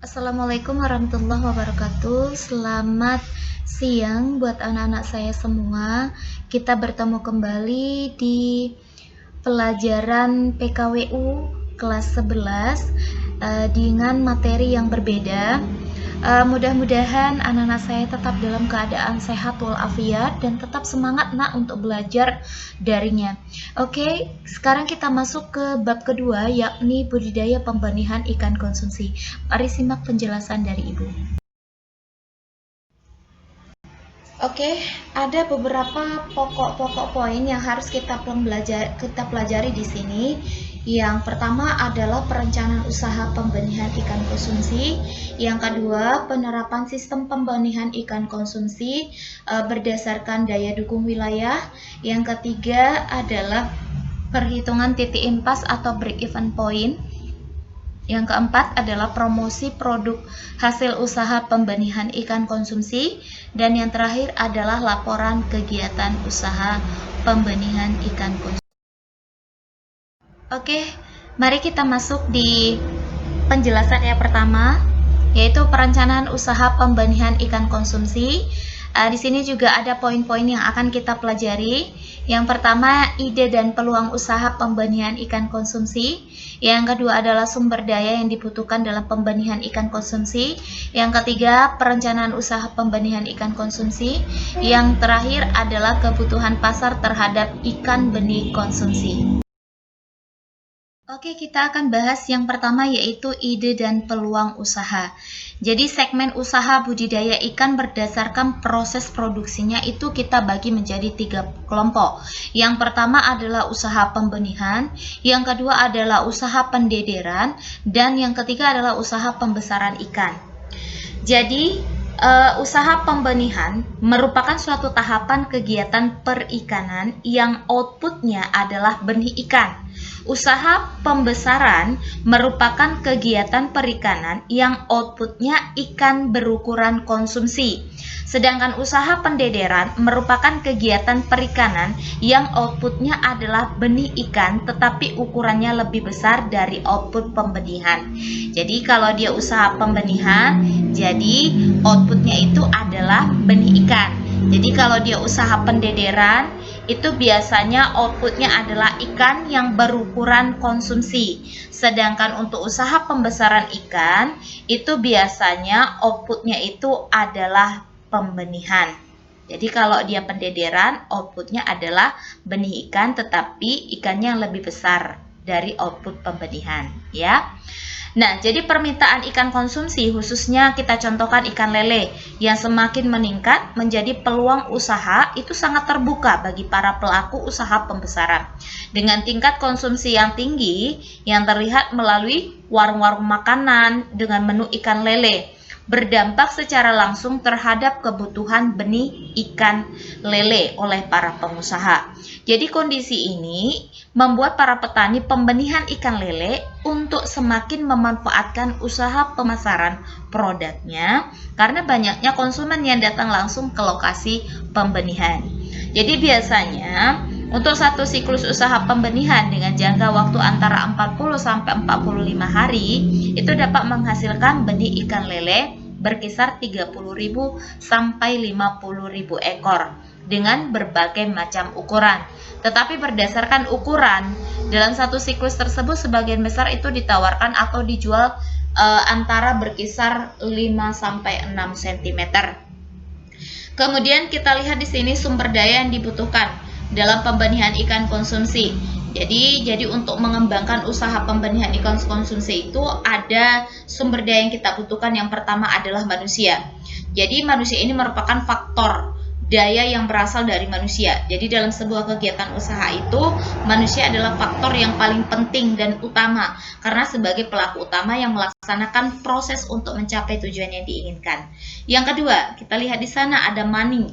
Assalamualaikum warahmatullahi wabarakatuh. Selamat siang buat anak-anak saya semua. Kita bertemu kembali di pelajaran PKWU kelas 11 dengan materi yang berbeda. Mudah-mudahan anak-anak saya tetap dalam keadaan sehat walafiat dan tetap semangat untuk belajar darinya. Oke, sekarang kita masuk ke bab kedua, yakni budidaya pembenihan ikan konsumsi. Mari simak penjelasan dari Ibu. Oke, ada beberapa pokok-pokok poin yang harus kita pelajari di sini. Yang pertama adalah perencanaan usaha pembenihan ikan konsumsi. Yang kedua, penerapan sistem pembenihan ikan konsumsi berdasarkan daya dukung wilayah. Yang ketiga adalah perhitungan titik impas atau break-even point. Yang keempat adalah promosi produk hasil usaha pembenihan ikan konsumsi. Dan yang terakhir adalah laporan kegiatan usaha pembenihan ikan konsumsi. Oke, mari kita masuk di penjelasan yang pertama, yaitu perencanaan usaha pembenihan ikan konsumsi. Di sini juga ada poin-poin yang akan kita pelajari. Yang pertama, ide dan peluang usaha pembenihan ikan konsumsi. Yang kedua adalah sumber daya yang dibutuhkan dalam pembenihan ikan konsumsi. Yang ketiga, perencanaan usaha pembenihan ikan konsumsi. Yang terakhir adalah kebutuhan pasar terhadap ikan benih konsumsi. Oke, kita akan bahas yang pertama, yaitu ide dan peluang usaha. Jadi segmen usaha budidaya ikan berdasarkan proses produksinya itu kita bagi menjadi 3 kelompok. Yang pertama adalah usaha pembenihan, yang kedua adalah usaha pendederan, dan yang ketiga adalah usaha pembesaran ikan. Jadi usaha pembenihan merupakan suatu tahapan kegiatan perikanan yang outputnya adalah benih ikan. Usaha pembesaran merupakan kegiatan perikanan yang outputnya ikan berukuran konsumsi. Sedangkan usaha pendederan merupakan kegiatan perikanan yang outputnya adalah benih ikan tetapi ukurannya lebih besar dari output pembenihan. Jadi kalau dia usaha pembenihan, jadi outputnya itu adalah benih ikan. Jadi kalau dia usaha pendederan, itu biasanya outputnya adalah ikan yang berukuran konsumsi. Sedangkan untuk usaha pembesaran ikan, itu biasanya outputnya itu adalah pembenihan. Jadi kalau dia pendederan, outputnya adalah benih ikan, tetapi ikannya yang lebih besar dari output pembenihan, ya. Nah, jadi permintaan ikan konsumsi khususnya kita contohkan ikan lele yang semakin meningkat menjadi peluang usaha itu sangat terbuka bagi para pelaku usaha pembesaran. Dengan tingkat konsumsi yang tinggi yang terlihat melalui warung-warung makanan dengan menu ikan lele berdampak secara langsung terhadap kebutuhan benih ikan lele oleh para pengusaha. Jadi kondisi ini membuat para petani pembenihan ikan lele untuk semakin memanfaatkan usaha pemasaran produknya karena banyaknya konsumen yang datang langsung ke lokasi pembenihan. Jadi biasanya untuk satu siklus usaha pembenihan dengan jangka waktu antara 40 sampai 45 hari itu dapat menghasilkan benih ikan lele berkisar 30.000 sampai 50.000 ekor dengan berbagai macam ukuran. Tetapi berdasarkan ukuran, dalam satu siklus tersebut sebagian besar itu ditawarkan atau dijual antara berkisar 5 sampai 6 cm. Kemudian kita lihat di sini sumber daya yang dibutuhkan dalam pembenihan ikan konsumsi. Jadi untuk mengembangkan usaha pembenihan ikan konsumsi itu ada sumber daya yang kita butuhkan. Yang pertama adalah manusia. Jadi manusia ini merupakan faktor daya yang berasal dari manusia. Jadi dalam sebuah kegiatan usaha itu manusia adalah faktor yang paling penting dan utama karena sebagai pelaku utama yang melaksanakan proses untuk mencapai tujuan yang diinginkan. Yang kedua, kita lihat di sana ada money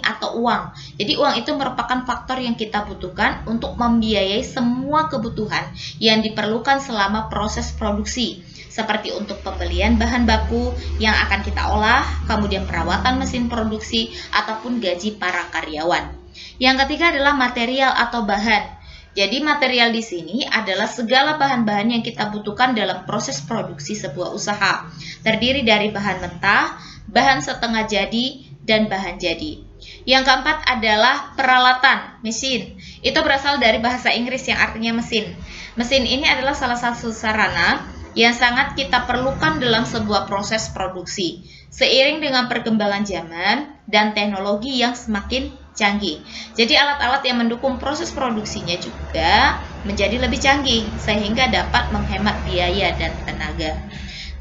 atau uang. Jadi uang itu merupakan faktor yang kita butuhkan untuk membiayai semua kebutuhan yang diperlukan selama proses produksi, seperti untuk pembelian bahan baku yang akan kita olah, kemudian perawatan mesin produksi, ataupun gaji para karyawan. Yang ketiga adalah material atau bahan. Jadi material di sini adalah segala bahan-bahan yang kita butuhkan dalam proses produksi sebuah usaha. Terdiri dari bahan mentah, bahan setengah jadi, dan bahan jadi. Yang keempat adalah peralatan, mesin. Itu berasal dari bahasa Inggris yang artinya mesin. Mesin ini adalah salah satu sarana yang sangat kita perlukan dalam sebuah proses produksi. Seiring dengan perkembangan zaman dan teknologi yang semakin canggih. Jadi alat-alat yang mendukung proses produksinya juga menjadi lebih canggih sehingga dapat menghemat biaya dan tenaga.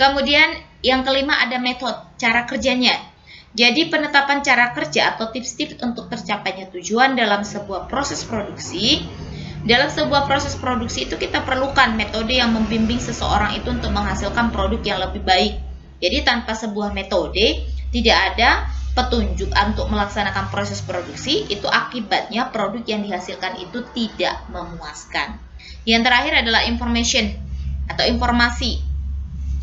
Kemudian yang kelima ada metode, cara kerjanya. Jadi penetapan cara kerja atau tips-tips untuk tercapainya tujuan dalam sebuah proses produksi. Dalam sebuah proses produksi itu kita perlukan metode yang membimbing seseorang itu untuk menghasilkan produk yang lebih baik. Jadi tanpa sebuah metode tidak ada petunjuk untuk melaksanakan proses produksi, itu akibatnya produk yang dihasilkan itu tidak memuaskan. Yang terakhir adalah information atau informasi,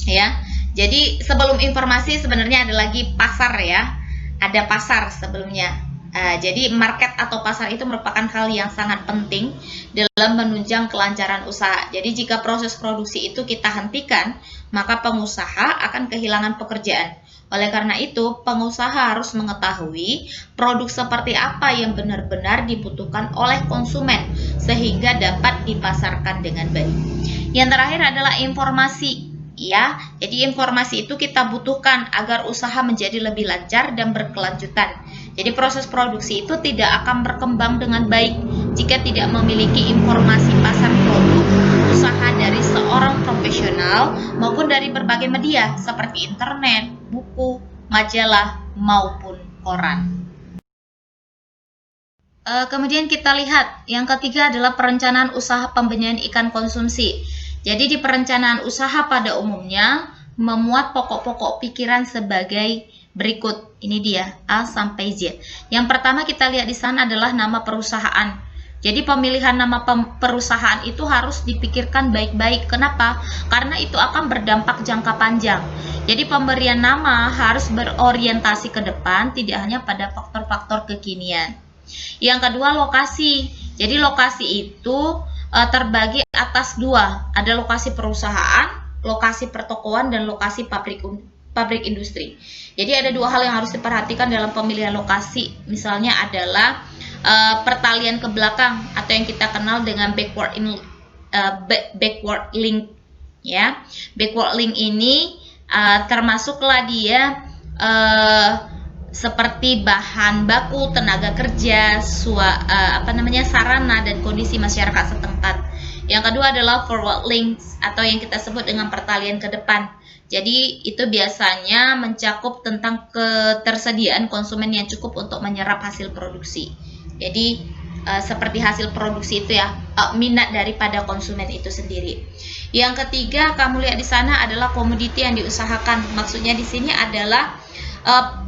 ya. Jadi sebelum informasi sebenarnya ada lagi pasar, ya. Ada pasar sebelumnya. Jadi market atau pasar itu merupakan hal yang sangat penting dalam menunjang kelancaran usaha. Jadi jika proses produksi itu kita hentikan, maka pengusaha akan kehilangan pekerjaan. Oleh karena itu, pengusaha harus mengetahui produk seperti apa yang benar-benar dibutuhkan oleh konsumen sehingga dapat dipasarkan dengan baik. Yang terakhir adalah informasi, ya. Jadi informasi itu kita butuhkan agar usaha menjadi lebih lancar dan berkelanjutan. Jadi proses produksi itu tidak akan berkembang dengan baik jika tidak memiliki informasi pasar produk usaha dari seorang profesional maupun dari berbagai media seperti internet, buku, majalah, maupun koran. Kemudian kita lihat yang ketiga adalah perencanaan usaha pembenihan ikan konsumsi. Jadi di perencanaan usaha pada umumnya memuat pokok-pokok pikiran sebagai berikut. Ini dia A sampai Z. Yang pertama kita lihat di sana adalah nama perusahaan. Jadi pemilihan nama perusahaan itu harus dipikirkan baik-baik. Kenapa? Karena itu akan berdampak jangka panjang. Jadi pemberian nama harus berorientasi ke depan, tidak hanya pada faktor-faktor kekinian. Yang kedua, lokasi. Jadi lokasi itu terbagi atas dua. Ada lokasi perusahaan, lokasi pertokoan, dan lokasi pabrik industri. Jadi ada dua hal yang harus diperhatikan dalam pemilihan lokasi. Misalnya adalah pertalian ke belakang atau yang kita kenal dengan backward link, ya. Backward link ini termasuklah dia seperti bahan baku, tenaga kerja, sarana dan kondisi masyarakat setempat. Yang kedua adalah forward links atau yang kita sebut dengan pertalian ke depan. Jadi itu biasanya mencakup tentang ketersediaan konsumen yang cukup untuk menyerap hasil produksi. Jadi seperti hasil produksi itu, ya, minat daripada konsumen itu sendiri. Yang ketiga, kamu lihat di sana adalah komoditi yang diusahakan. Maksudnya di sini adalah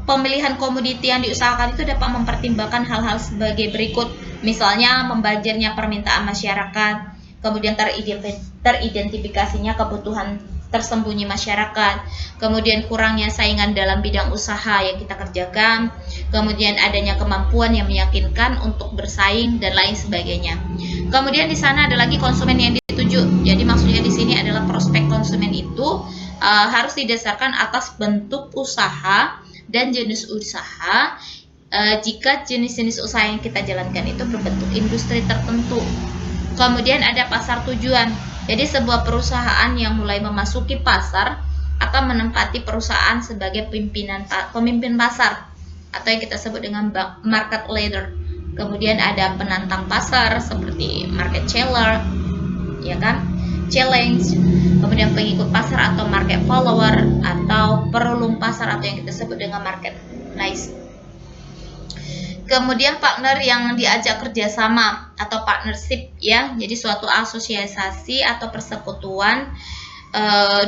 pemilihan komoditi yang diusahakan itu dapat mempertimbangkan hal-hal sebagai berikut. Misalnya membanjirnya permintaan masyarakat, kemudian teridentifikasinya kebutuhan tersembunyi masyarakat, kemudian kurangnya saingan dalam bidang usaha yang kita kerjakan, kemudian adanya kemampuan yang meyakinkan untuk bersaing dan lain sebagainya. Kemudian di sana ada lagi konsumen yang dituju. Jadi maksudnya di sini adalah prospek konsumen itu harus didasarkan atas bentuk usaha dan jenis usaha. Jika jenis-jenis usaha yang kita jalankan itu berbentuk industri tertentu. Kemudian ada pasar tujuan. Jadi sebuah perusahaan yang mulai memasuki pasar akan menempati perusahaan sebagai pemimpin pasar atau yang kita sebut dengan market leader. Kemudian ada penantang pasar seperti market challenger, ya kan? Challenge. Kemudian pengikut pasar atau market follower atau perulung pasar atau yang kita sebut dengan market niche. Kemudian partner yang diajak kerjasama atau partnership, ya. Jadi suatu asosiasi atau persekutuan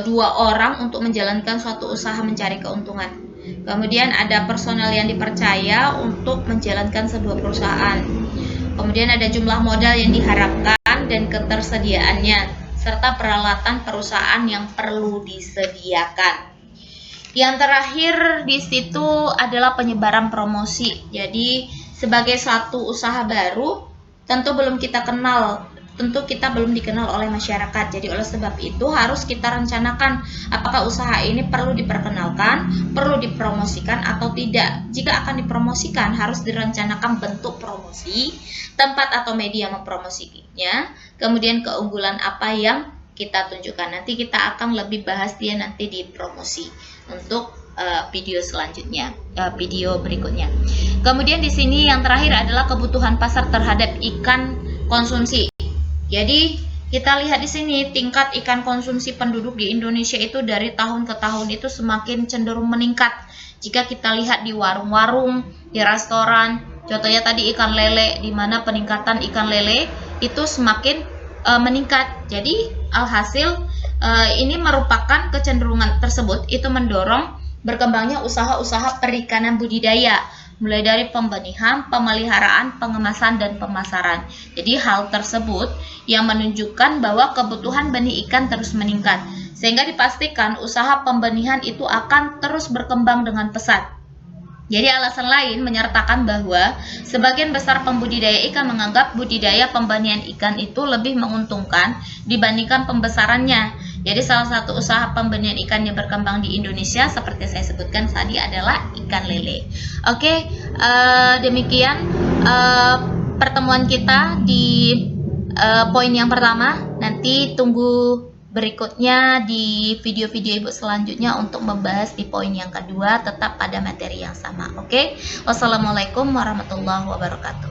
dua orang untuk menjalankan suatu usaha mencari keuntungan. Kemudian ada personal yang dipercaya untuk menjalankan sebuah perusahaan. Kemudian ada jumlah modal yang diharapkan dan ketersediaannya serta peralatan perusahaan yang perlu disediakan. Yang terakhir di situ adalah penyebaran promosi. Jadi sebagai suatu usaha baru, tentu belum kita kenal tentu kita belum dikenal oleh masyarakat. Jadi oleh sebab itu harus kita rencanakan apakah usaha ini perlu diperkenalkan, perlu dipromosikan atau tidak. Jika akan dipromosikan, harus direncanakan bentuk promosi, tempat atau media mempromosikannya, kemudian keunggulan apa yang kita tunjukkan. Nanti kita akan lebih bahas dia nanti di promosi untuk video selanjutnya, video berikutnya. Kemudian di sini yang terakhir adalah kebutuhan pasar terhadap ikan konsumsi. Jadi kita lihat di sini tingkat ikan konsumsi penduduk di Indonesia itu dari tahun ke tahun itu semakin cenderung meningkat. Jika kita lihat di warung-warung, di restoran, contohnya tadi ikan lele, di mana peningkatan ikan lele itu semakin meningkat. Jadi alhasil ini merupakan kecenderungan tersebut itu mendorong berkembangnya usaha-usaha perikanan budidaya, mulai dari pembenihan, pemeliharaan, pengemasan, dan pemasaran. Jadi hal tersebut yang menunjukkan bahwa kebutuhan benih ikan terus meningkat, sehingga dipastikan usaha pembenihan itu akan terus berkembang dengan pesat. Jadi alasan lain menyertakan bahwa sebagian besar pembudidaya ikan menganggap budidaya pembenihan ikan itu lebih menguntungkan dibandingkan pembesarannya. Jadi salah satu usaha pembenihan ikan yang berkembang di Indonesia seperti saya sebutkan tadi adalah ikan lele. Oke, demikian pertemuan kita di poin yang pertama. Nanti tunggu berikutnya di video-video Ibu selanjutnya untuk membahas di poin yang kedua tetap pada materi yang sama. Oke, wassalamualaikum warahmatullahi wabarakatuh.